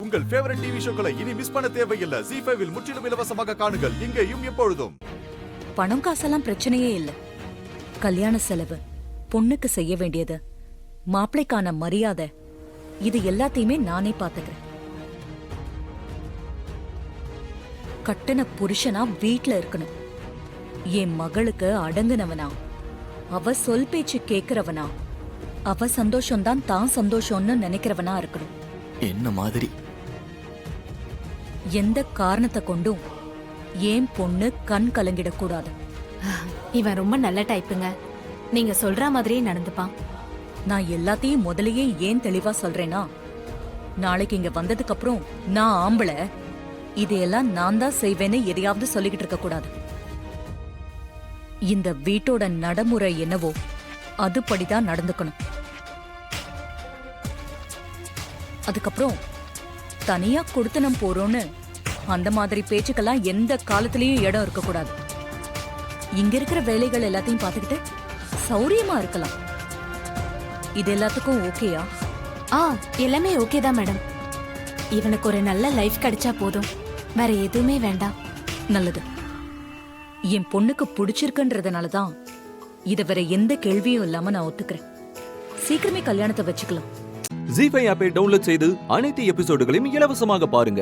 உங்கள் favourite TV ஷோக்களை இனி miss பண்ண தேவையில்லை. ZEE5 இல் முற்றிலும் இலவசமாக காணுங்கள். இங்கேயும் எப்பொழுதும். பணம் காசெல்லாம் பிரச்சனையே இல்ல. கல்யாண செலவு, பொண்ணுக்கு செய்ய வேண்டியது, மாப்பிளைக்கான மரியாதை, இது எல்லாத்தையுமே நானே பாத்துக்கிறேன். கட்டின புருஷனா வீட்ல இருக்கணும். என் மகளுக்கு அடங்குனவனா, அவ சொல் பேச்சு கேக்குறவனா, அவ சந்தோஷம்தான் தான் சந்தோஷம்னு நினைக்கிறவனா இருக்கணும். என்ன மாதிரி? எந்த காரணத்தை கொண்டும் ஏன் பொண்ணு கண் கலங்கிடக்கூடாது. இவன் ரொம்ப நல்ல டைப்புங்க. நீங்க சொல்ற மாதிரியே நடந்துப்பான். நான் எல்லாத்தையும் முதலையே ஏன் தெளிவா சொல்றேன்னா, நாளைக்கு இங்க வந்ததுக்கு அப்புறம் நான் ஆம்பளை, இதையெல்லாம் நான் தான் செய்வேன்னு எதையாவது சொல்லிக்கிட்டு இருக்க கூடாது. இந்த வீட்டோட நடைமுறை என்னவோ அதுபடிதான் நடந்துக்கணும். அதுக்கப்புறம் தனியா கொடுத்தனம் போறோம்னு அந்த மாதிரி பேச்சுக்கெல்லாம் எந்த காலத்திலயும் இடம் இருக்கக்கூடாது. இங்க இருக்கிற வேலைகள் எல்லாத்தையும் பார்த்துக்கிட்டு சௌரியமா இருக்கலாம். இது எல்லாத்துக்கும் ஓகேயா? எல்லாமே ஓகே தான் மேடம். இவனுக்கு ஒரு நல்ல லைஃப் கிடைச்சா போதும், வேற எதுவுமே வேண்டாம். நல்லது. என் பொண்ணுக்கு பிடிச்சிருக்குன்றதுனாலதான் இத வேற எந்த கேள்வியும் இல்லாம நான் ஒத்துக்கிறேன். சீக்கிரமே கல்யாணத்தை வச்சுக்கலாம். ZEE5 ஆப்பை டவுன்லோட் செய்து அனைத்து எபிசோடுகளையும் இலவசமாக பாருங்க.